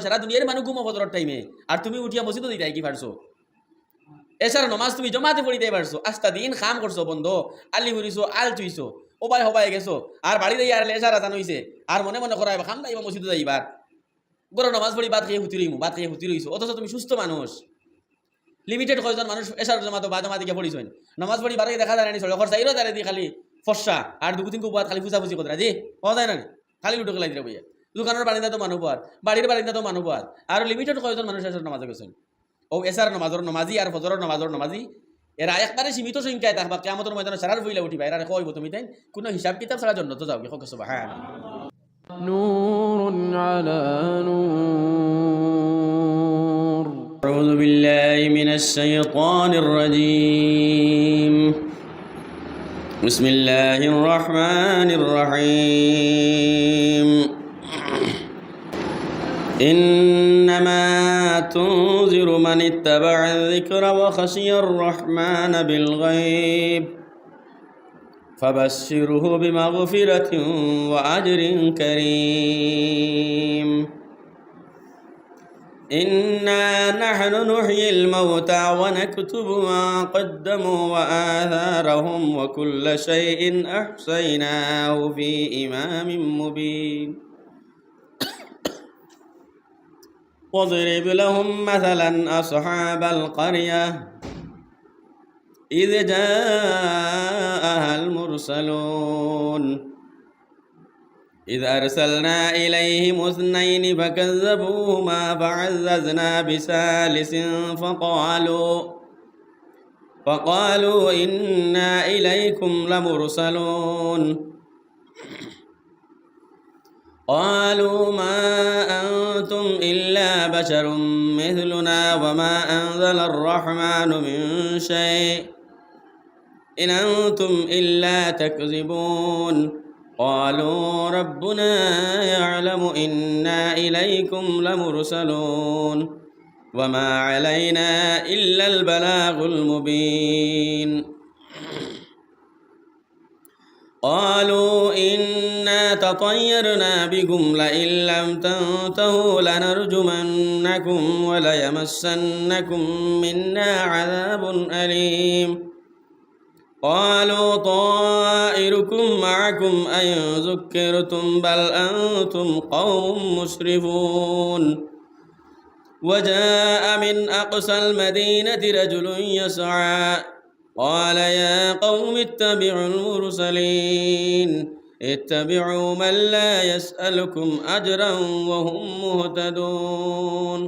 সারা দুনিয়ার মানুষ ঘুমো ফজরের টাইমে, আর তুমি উঠিয়া মসজিদও দিতে কি পারছো? এছাড়া নমাজ তুমি জমাতে পড়িতে পারছো, আস্তা দিন খাম করছো বন্ধ, আলি ঘুরিছো, আল চুইছো, ওবাই হবাই গেছো, আর বাড়িতে আর লেসার আজান হইছে, আর মনে মনে করাইবা খাম না মসজিদে যাইবার, গরো নমাজ পড়ি বাদ খেয়ে হুতি রইমু, বাদ খেয়ে হুতি রইছো, অথচ তুমি সুস্থ মানুষ। লিমিটেড কয়জন মানুষ এসার জমাতো বা জমা দিকে পড়িছেন, নমাজ পড়ি বারে দেখা যায় না, সড়কর চাইরও তারে দি খালি ফর্সা আর দুগুতিন কুবাত খালি ফুসাফুসি কথা জি পাওয়া যায় না, খালি লুটো খেলাই দিলে বইয়া, দোকানের বারিন্দা তো মানুষ পার, বাড়ির বারিন্দা তো মানুষ পার, আর লিমিটেড কয়জন মানুষ এসার নমাজে গেছেন। ও এসার নমাজর নমাজি আর ফজরের নমাজর নমাজি এরা একবারে সীমিত সংখ্যায় থাকবা, কিয়ামতের ময়দানে সারার বইলা উঠিবা, এরা কইব তুমি তাই কোনো হিসাব কিতাব ছাড়া জন্য তো যাও কি হক সুবহানাল্লাহ। نور على نور. أعوذ بالله من الشيطان الرجيم. بسم الله الرحمن الرحيم. إنما تنذر من اتبع الذكر وخشي الرحمن بالغيب فبشره بمغفرة وأجر كريم. إنا نحن نحيي الموتى ونكتب ما قدموا وآثارهم وكل شيء أحصيناه في إمام مبين. واضرب لهم مثلا أصحاب القرية إذ جاءها المرسلون إذ أرسلنا إليهم اثنين فكذبوهما فعززنا بثالث فقالوا إنا إليكم لمرسلون. قالوا ما أنتم إلا بشر مثلنا وما أنزل الرحمن من شيء إن أنتم إلا تكذبون. قالوا ربنا يعلم إنا إليكم لمرسلون وما علينا إلا البلاغ المبين. قالوا إنا تطيرنا بكم لئن لم تنتهوا لنرجمنكم وليمسنكم منا عذاب أليم. قالوا طائركم معكم أئن ذكرتم بل أنتم قوم مسرفون. وجاء من أقصى المدينة رجل يسعى قال يا قوم اتبعوا المرسلين اتبعوا من لا يسألكم أجرا وهم مهتدون.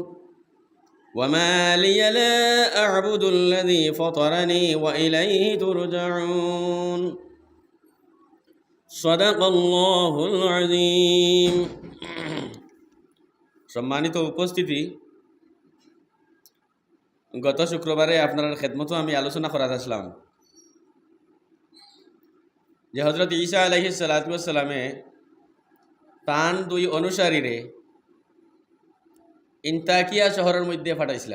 وما لي لا أعبد الذي فطرني وإليه ترجعون. صدق الله العظيم. সম্মানিত উপস্থিতি, গত শুক্রবারে আপনার খেদমতো আমি আলোচনা করা আসলাম যে হজরত ঈসা আলাইহিস সালাতু ওয়াস সালামে তান দুই অনুসারীরে ইন্তাকিয়া শহরের মধ্যে পাঠাইছিল।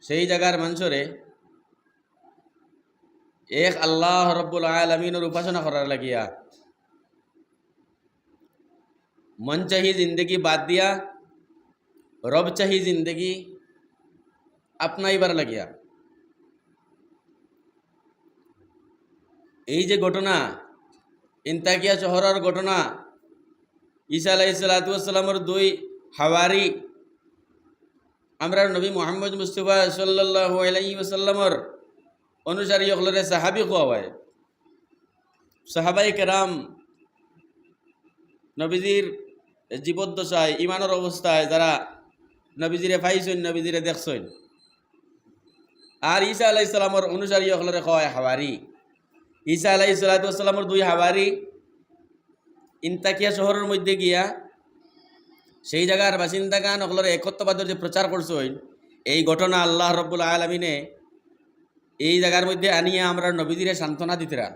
সেই জায়গার মানুষরে এক আল্লাহ রব্বুল আলামিনের উপাসনা করার লাগিয়া মন চাহি জিন্দগি বাদ দিয়া রব চাহি জিন্দগি আপনাইবার লাগিয়া এই যে ঘটনা, ইন্তাকিয়া শহরের ঘটনা, ঈসা আলাইহিস সালাতু ওয়াস সালামের দুই হাওয়ারি আমরা নবী মুহাম্মদ মুস্তাফা সাল্লাল্লাহু আলাইহি ওয়াসাল্লামের অনুসারী হলরে সাহাবী কোয়া হয়। সাহাবায়ে কেরাম নবীজির জীবদ্দশায় ইমানের অবস্থায় যারা নবীজিরে পাইছেন, নবীজিরে দেখছেন, আর ঈসা আলাইহিস সালামের অনুসারী হলরে কয় হাওয়ারি। ঈসা আলাইহিস সালাতু ওয়াস সালামের দুই হাওয়ারি ইন্তাকিয়া শহরের মধ্যে গিয়া সেই জায়গার বাসিন্দাগান হলরে একত্ববাদের যে প্রচার করছেন, এই ঘটনা আল্লাহ রব্বুল আলামিনে এই জায়গার মধ্যে আনিয়া আমরা নবীজিরে সান্ত্বনা দিতরা।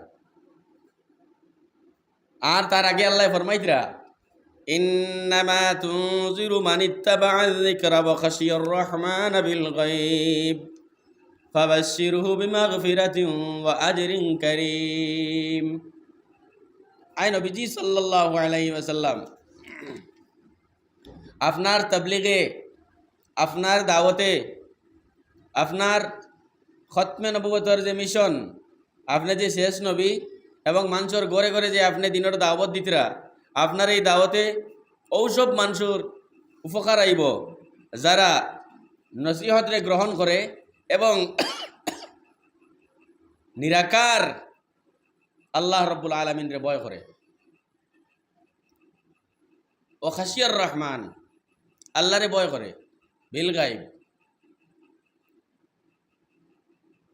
আর তার আগে আল্লাহ ফরমাইতরা ইন্নামা তুনজিরু মান ইত্তাবাআয যিকরা ওয়া খাশিয়ার রহমান বিল গায়ব ফাবাশশিরহু বিমাগফিরাতিন ওয়া আজরিন কারীম। আয় নবীজি সাল্লাল্লাহু আলাইহি ওয়াসাল্লাম, আপনার তাবলিগে, আপনার দাওয়াতে, আপনার খতমে নবুয়তের যে মিশন, আপনি যে শেষ নবী এবং মানুষের ঘরে ঘরে যে আপনি দিনের দাওয়াত দিতরা, আপনার এই দাওয়াতে ঔসব মানুষের উপকার আইব যারা নসিহতরে গ্রহণ করে এবং নিরাকার আল্লাহ রব্বুল আলমিনরে ভয় করে। ও খাসিয়ার রহমান, আল্লাহরে ভয় করে বিল গাইব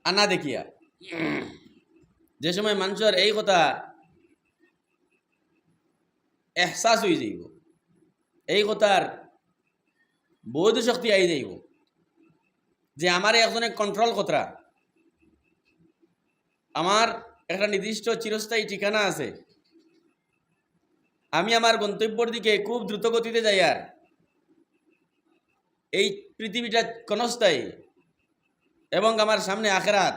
আনা দেখিয়া। যে সময় মানুষের এই কথা এহসাস হয়ে যাইব, এই কথার বোধ শক্তি আই যাইব যে আমার একজনে কন্ট্রোল কতরা, আমার একটা নির্দিষ্ট চিরস্থায়ী ঠিকানা আছে, আমি আমার গন্তব্যের দিকে খুব দ্রুত গতিতে যাই, আর এই পৃথিবীটা ক্ষণস্থায়ী এবং আমার সামনে আখেরাত।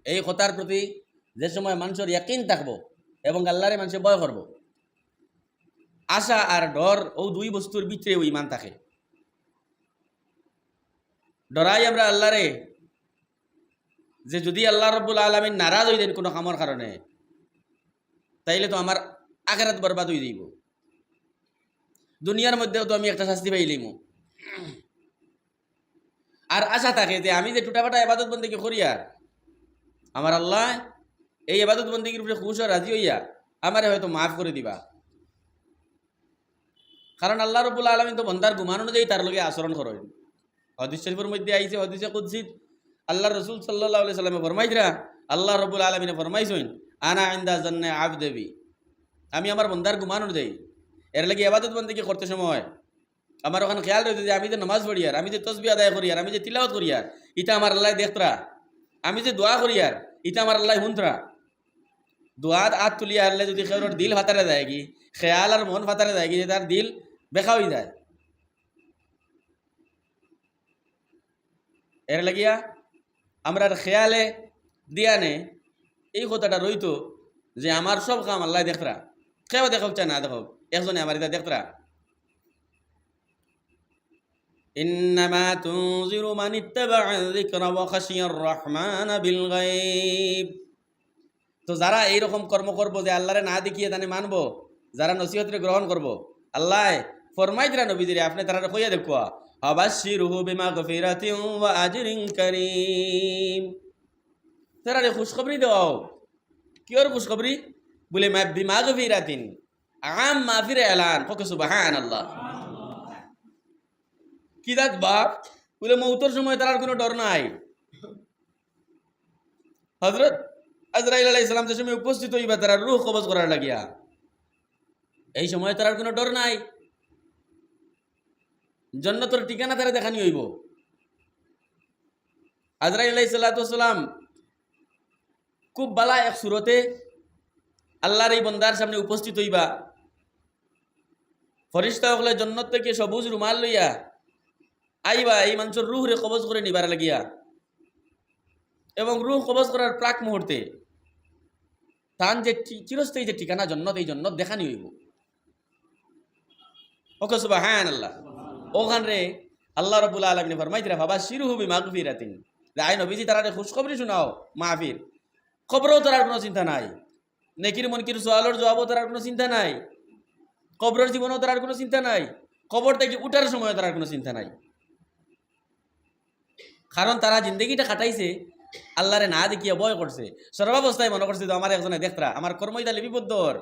এই কথার প্রতি যে সময় মানুষের ইয়াকিন থাকবো এবং আল্লাহরে মানুষের ভয় করব, আশা আর ডর ও দুই বস্তুর ভিতরে ওই ইমান থাকে। ডরাই আমরা আল্লাহরে যে যদি আল্লাহ রব্বুল আলমিন নারাজ হয়ে দেন কোনো কামর কারণে, তাইলে তো আমার আখেরাত বরবাদ হয়ে যাইব, দুনিয়ার মধ্যেও তো আমি একটা শাস্তি পাইলিম। আর আশা থাকে যে আমি যে টুটাফাটা এবাদত বন্দিকে করি, আর আমার আল্লাহ এই এবাদত বন্দিগির উপরে খুশ আর রাজি হইয়া আমারে হয়তো মাফ করে দিবা। কারণ আল্লাহ রব্বুল আলমিন তো বন্দার গুমান অনুযায়ী তার লগে আচরণ করেন। হদিস শরীফের মধ্যে আইছে, হদিসে কুদসিত আল্লাহ রসুল সাল্লাল্লাহু আলাইহি সাল্লামে ফরমাইছিরা, আল্লাহ রব্বুল আলমিনে ফরমাইছেন, আনা ইনদা জান্নে আবদি, আমি আমার বন্দার গুমান অনুযায়ী। এর লাগে এবাদত বন্দিকে করতে সময় আমার ওখানে খেয়াল রয়েছে যে আমি যে নামাজ পড়ি, আর আমি যে তসবিহ আদায় করি, আর আমি যে তিলাওয়াত করি, আর ইটা আমার আল্লাহ দেখতরা। আমি যে দোয়া করি, আর ইটা আমার আল্লাহ শুনতরা। দোয়াত আত তুলিয়া আনলে যদি কেউর দিল ফাতারে যায় কি, খেয়াল আর মন ফাতারে যায় কি, যে তার দিল বেখা হয়ে যায়। এর লাগিয়া আমরা খেয়ালে দিয়ানে এই কথাটা রইতো যে আমার সব কাম আল্লাহ দেখতরা, কেউ দেখক চায় না দেখক, একজনে আমার এটা দেখতরা। ইন্নামা তুনজিরু মান ইত্তাবা'a যিকরা ওয়া খাশিয়ার রহমান বিল গায়ব। তো যারা এইরকম কর্ম করবো যে আল্লাহরে না দেখিয়ে তানে মানবো, যারা নসিহতরে গ্রহণ করবো, আল্লাহ ফরমাই দিরা নবীজিরে আপনি তারা কইয়া দেখুয়া, আবাশশিরহু বিমাগফিরাতিন ওয়া আজরিন কারীম। তারা খুশখবরি দাও। কিয়র খুশখবরি? বলে বিমাগফিরাতিন, আম মাফির এলান। ওকে সুবহানাল্লাহ। কি দাত বাপ বলে মৌতের সময় তার কোনো ডর নাই। হযরত আজরাইল আলাইহিস সালাম যে সময় উপস্থিত হইবা তারা রূহ কবজ করার লাগিয়া, এই সময় তার কোনো ডর নাই। জান্নাতের ঠিকানা তারা দেখানি হইব। আজরাইল আলাইহিস সালাম খুব বালা এক সুরতে আল্লাহর এই বন্দার সামনে উপস্থিত হইবা। ফরিস্তা হলে জান্নাত থেকে সবুজ রুমাল লইয়া আইবা এই মানুষের রূহ রে কবজ করে নিবার লাগিয়া, এবং রূহ কবজ করার প্রাক মুহূর্তে তান যে চিরস্থায়ী যে ঠিকানা জান্নাত, এই জান্নাত দেখানি হইব। ওকে সুবহানাল্লাহ। ওখান রে আল্লাহ রাব্বুল আলামিন ফরমাইতরা, ফাবাশশিরহু বিমাগফিরাতিন, আই নবীজি তারারে খুশখবরি শোনাও মাহফির। কবরও তার কোনো চিন্তা নাই, নেকির মুনকির সওয়ালের জবাবও তার কোনো চিন্তা নাই, কবরের জীবনও তার কোনো চিন্তা নাই, কবর থেকে উঠার সময় তার কোনো চিন্তা নাই। কারণ তারা জিন্দগিটা কাটাইছে আল্লাহরে না দেখিয়া ভয় করছে, সর্বাবস্থায় মনে করছে তো আমার একজনে দেখতরা, আমার কর্মইটা লিপিবদ্ধর।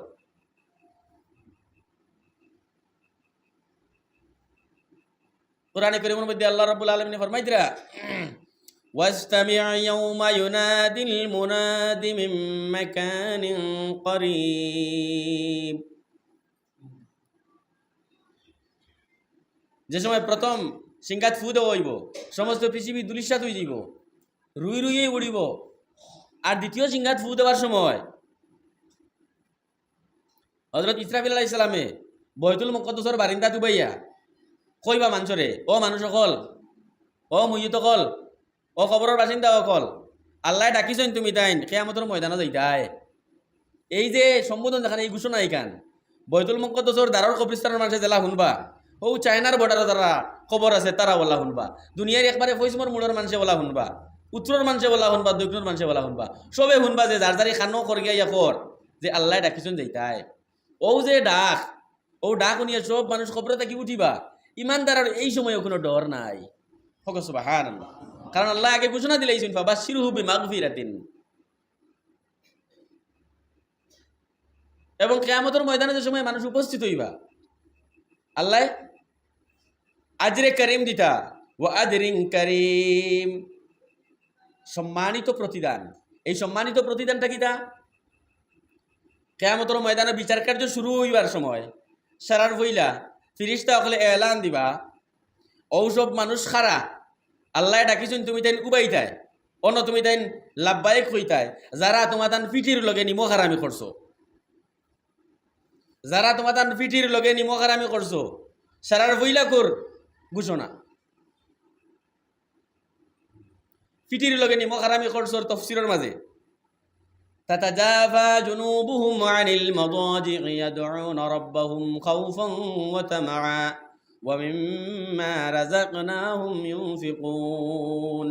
কুরআনে কারীমের মধ্যে আল্লাহ রাব্বুল আলামিন ফরমাইতরা, ওয়াসতামি' ইয়াওমা ইউনাদিল মুনাদি মিন মাকানিন করিব। যে সময় প্রথম সিংগাত ফু দেওয়া হইব, সমস্ত পৃথিবী দুলিশাত হয়ে যাইব, রুই রুইয়ে উড়িব। আর দ্বিতীয় সিংগাত ফু দেওয়ার সময় হযরত ইসরাফিল আলাইহিস সালামে বাইতুল মুকদ্দাসের বারিন্দা দুবাইয়া কইবা মানুষরে, ও মানুষ সকল, ও মুইয়িত সকল, ও কবরের বাসিন্দা সকল, আল্লাহ ডাকিছেন তুমি তাইন কিয়ামতের ময়দানে যাইতাই। এই যে সম্বোধন দেখান, এই ঘোষণা এইখান বৈতুল মুকদ্দাসর দারুল কবরিস্তানের মানুষে জেলা শুনবা, ও চায়নার বর্ডারে যারা খবর আছে তারা বলা শুনবা, দুনিয়ার একবারে ফৈসমর মুড়ের মানুষে বলা শুনবা, উত্তরের মানুষে বলা শুনবা, দক্ষিণের মানুষে বলা শুনবা, সবে শুনবা যে যার যারি খানো করিয়া ইয়াকর যে আল্লাহ ডাকিছুন যাইতাই। ও যে ডাক, ও ডাক শুনিয়া সব মানুষ খবরে থাকি উঠিবা। ইমানদারের এই সময় কোনো ডর নাই। হক সুবহানাল্লাহ। কারণ আল্লাহ আগে ঘোষণা দিলেইছেন ফাবাশশিরহু বিমাগফিরাতিন। এবং কিয়ামতের ময়দানে যে সময় মানুষ উপস্থিত হইবা, আল্লাহ আজরে করিম দিতা, ওয়া আজরিন করিম, সম্মানিত প্রতিদান। এই সম্মানিত প্রতিদানটা কিতা? কিয়ামতের ময়দানে বিচার কার্য শুরু হইবার সময় সারার হইলা ফিরিস্তা হলে এলান দিবা, ঔসব মানুষ খারা আল্লাহ ডাকিছেন তুমি তাই উবাইতাই, অন্য তুমি তাই লাভবায়ক হইতাই, যারা তোমার তান পিঠির লগে নিমখ হারামি করছো, যারা তোমার তান পিঠির লগে নিমখ হারামি করছো, সারার হইলা কর ঘোষণা। পিঠির লগে নিমখ হারামি করছোর তফসিরের মাঝে তাতাজাফা জুনুবুহুম আনিল মাদাজি'i ইয়াদউনা রাব্বাহুম খাউফান ওয়া তামাআ ওয়া মিম্মা রাযাকনাহুম ইউনফিকুন।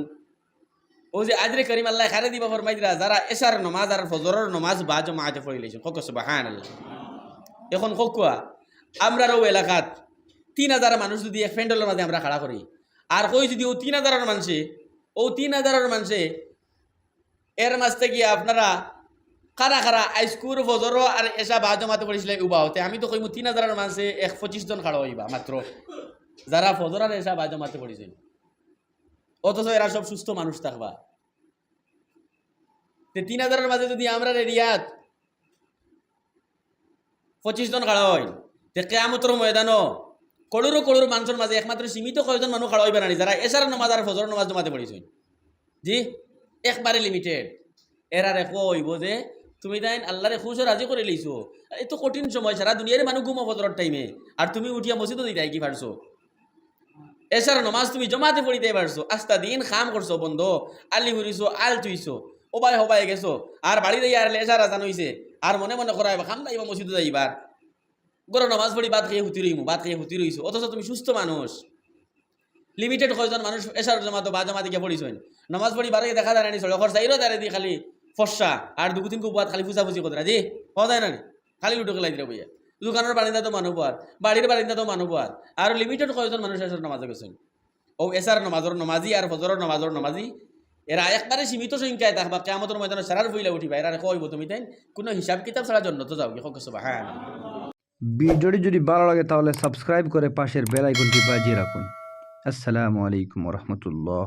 ও যে আজরে করিম আল্লাহ খারে দিবা ফরমাইরা যারা এশার নামাজ আর ফজরের নামাজ বা জামাতে পড়িলেছেন। কত সুবহানাল্লাহ। এখন ককুয়া আমরারও এলাকাত 3000 মানুষ যদি এক প্যান্ডেলের মাঝে আমরা খাড়া করি, আর কই যদি ও 3000 মানুষে, ও 3000 মানুষে এর মাঝ থেকে আপনারা খারা খারা আইস্কুর ফজর আর এসা বা জমাতে পড়েছিলেন উবা হতে, আমি তো কইমু 3000 মানুষে 25 জন খাড়া হইবা মাত্র, যারা ফজর আর এসা বা জমাতে পড়েছেন। অথচ এরা সব সুস্থ মানুষ থাকবা। 3000 মাঝে যদি আমরা রিয়াত 25 জন খাড়া হয়, তে কিয়ামতের ময়দানও করোড়ো করোড় মানুষের মাঝে একমাত্র সীমিত কয়েকজন মানুষ খাড়া হইবে না যারা এশার নামাজ আর ফজর নামাজ জমাতে পড়েছেন। জি একবারে লিমিটেড। এরা রেখো হইব যে তুমি তাই আল্লাহরে খুশ রাজি করে লইছো, এত কঠিন সময়, সারা দুনিয়ার মানুষ ঘুমো ফজরের টাইমে, আর তুমি উঠিয়া মসজিদও দিতে কি পারছো, এশার নামাজ তুমি জমাতে পড়িতে পারছো, আস্তা দিন খাম করছো বন্ধ, আলি ঘুরিছো, আল তুইছো, ওবাই হবাই গেছো, আর বাড়ি দিয়ে আর এশার আজান হইছে, আর মনে মনে করাইব খাম যাইবা মসজিদে যাইবার, গরো নামাজ পড়ি বাদ খেয়ে হুতি রইমু, বাদ খেয়ে হুতি রইছো। অথচ তুমি সুস্থ মানুষ। লিমিটেড কয়জন মানুষ এশার জমাতো বা জমা দিকে পড়িছেন, নামাজ পড়ি বারে দেখা যায় না, সড়কর চাইরও দাঁড়িয়ে দিয়ে খালি ফর্সা আর দুদিন কুয়াত খালি ফুসাফুসি করতে রাজি হওয়া যায় না, খালি লুটো খেলাই দিলে বইয়া, দোকানের বারিন্দা তো মানুষ পার, বাড়ির বারিন্দা তো মানুষ পার, আর লিমিটেড কয়জন মানুষ এশার নামাজে গেছেন। ও এশার নামাজর নামাজি আর ফজরের নামাজর নামাজি এরা একবারে সীমিত সংখ্যায় থাকবা। কিয়ামতের ময়দানে সারার বইলা উঠিবা, এরা কইব তুমি তাই কোনো হিসাব কিতাব ছাড়া জন্য তো যাও কি সুবহান। ভিডিওটি যদি ভালো লাগে তাহলে সাবস্ক্রাইব করে পাশের বেল আইকনটি বাজিয়ে রাখুন। আসসালামু আলাইকুম ওয়া রাহমাতুল্লাহ।